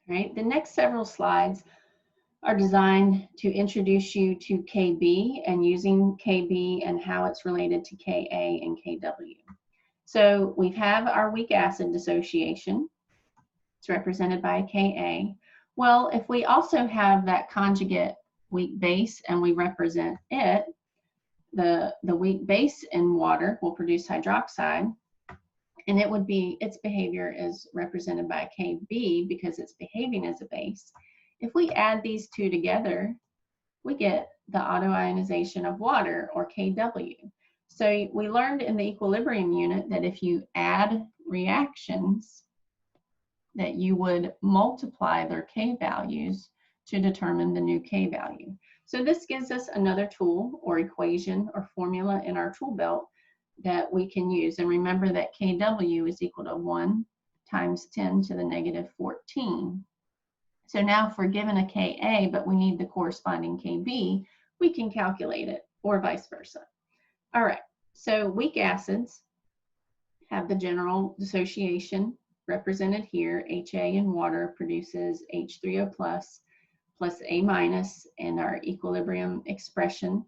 All right, the next several slides are designed to introduce you to Kb and using Kb and how it's related to Ka and Kw. So we have our weak acid dissociation. It's represented by Ka. Well, if we also have that conjugate weak base and we represent it, the weak base in water will produce hydroxide, and it would be, its behavior is represented by Kb because it's behaving as a base. If we add these two together, we get the autoionization of water, or Kw. So we learned in the equilibrium unit that if you add reactions, that you would multiply their K values to determine the new K value. So this gives us another tool or equation or formula in our tool belt that we can use. And remember that Kw is equal to 1 times 10 to the negative 14. So now if we're given a Ka, but we need the corresponding Kb, we can calculate it, or vice versa. All right, so weak acids have the general dissociation represented here. HA in water produces H3O plus A minus, and our equilibrium expression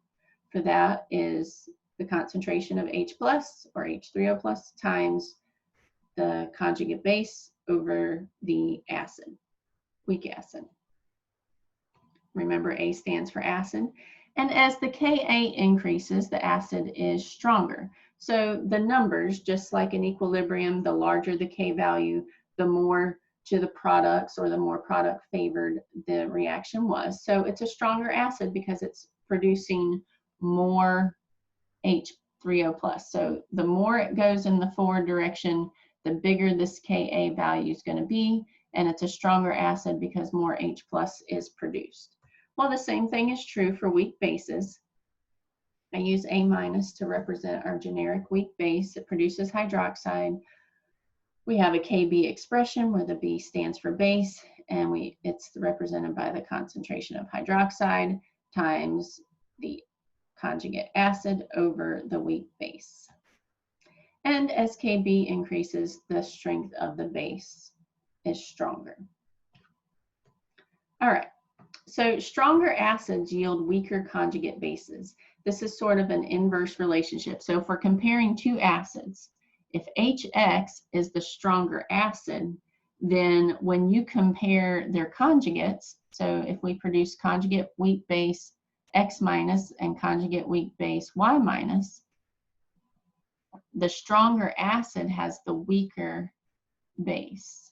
for that is the concentration of H plus, or H3O plus, times the conjugate base over the acid, weak acid. Remember, A stands for acid. And as the Ka increases, the acid is stronger. So the numbers, just like in equilibrium, the larger the K value, the more to the products, or the more product favored the reaction was. So it's a stronger acid because it's producing more H3O plus. So the more it goes in the forward direction, the bigger this Ka value is going to be, and it's a stronger acid because more H plus is produced. Well, the same thing is true for weak bases. I use A minus to represent our generic weak base. It produces hydroxide. We have a Kb expression where the B stands for base, and it's represented by the concentration of hydroxide times the conjugate acid over the weak base. And as Kb increases, the strength of the base is stronger. All right. So stronger acids yield weaker conjugate bases. This is sort of an inverse relationship. So if we're comparing two acids, if HX is the stronger acid, then when you compare their conjugates, so if we produce conjugate weak base X minus and conjugate weak base Y minus, the stronger acid has the weaker base.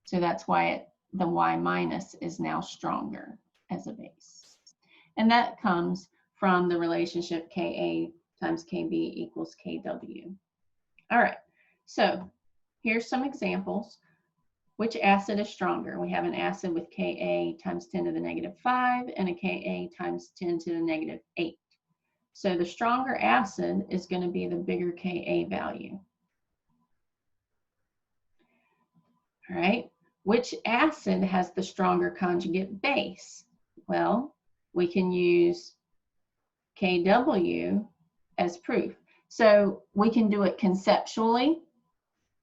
So that's why the Y minus is now stronger as a base. And that comes from the relationship Ka times Kb equals Kw. All right, so here's some examples. Which acid is stronger? We have an acid with Ka times 10 to the negative 5 and a Ka times 10 to the negative 8. So the stronger acid is going to be the bigger Ka value. All right. Which acid has the stronger conjugate base? Well, we can use Kw as proof. So we can do it conceptually.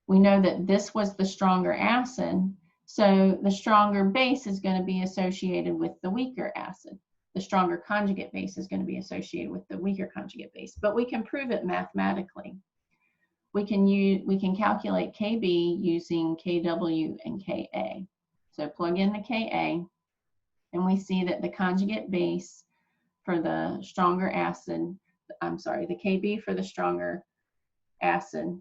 We know that this was the stronger acid, so the stronger base is going to be associated with the weaker acid. The stronger conjugate base is going to be associated with the weaker conjugate base, but we can prove it mathematically. We can calculate Kb using Kw and Ka. So plug in the Ka, and we see that the conjugate base for the stronger acid, the Kb for the stronger acid,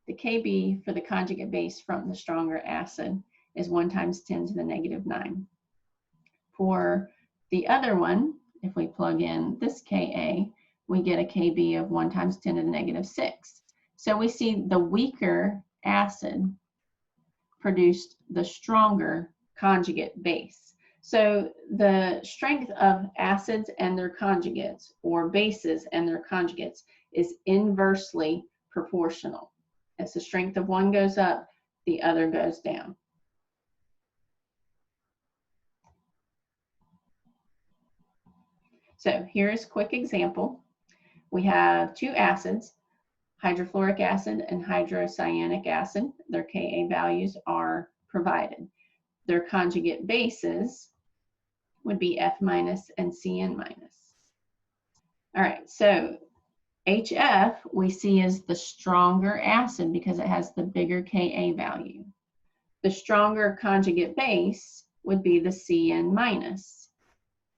the Kb for the conjugate base from the stronger acid is 1 times 10 to the negative 9. For the other one, if we plug in this Ka, we get a Kb of 1 times 10 to the negative 6. So we see the weaker acid produced the stronger conjugate base. So the strength of acids and their conjugates, or bases and their conjugates, is inversely proportional. As the strength of one goes up, the other goes down. So here's a quick example. We have two acids, hydrofluoric acid and hydrocyanic acid. Their Ka values are provided. their conjugate bases would be F minus and CN minus. All right, so HF we see as the stronger acid because it has the bigger Ka value. The stronger conjugate base would be the CN minus.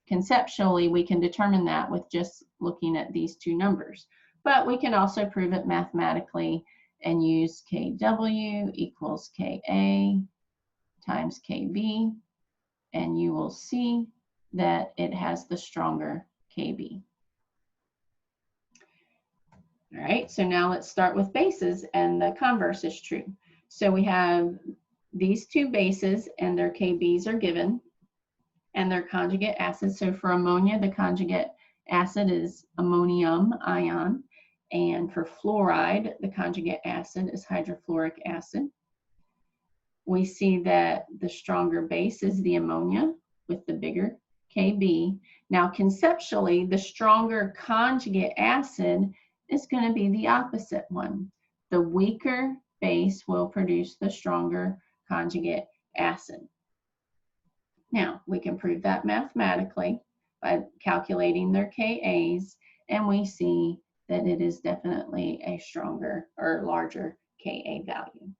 Conceptually, we can determine that with just looking at these two numbers, but we can also prove it mathematically and use Kw equals Ka times Kb, and you will see that it has the stronger Kb. All right, so now let's start with bases, and the converse is true. So we have these two bases, and their Kb's are given, and their conjugate acids. So for ammonia, the conjugate acid is ammonium ion, and for fluoride, the conjugate acid is hydrofluoric acid. We see that the stronger base is the ammonia with the bigger Kb. Now conceptually, the stronger conjugate acid is going to be the opposite one. The weaker base will produce the stronger conjugate acid. Now, we can prove that mathematically by calculating their Kas, and we see that it is definitely a stronger or larger Ka value.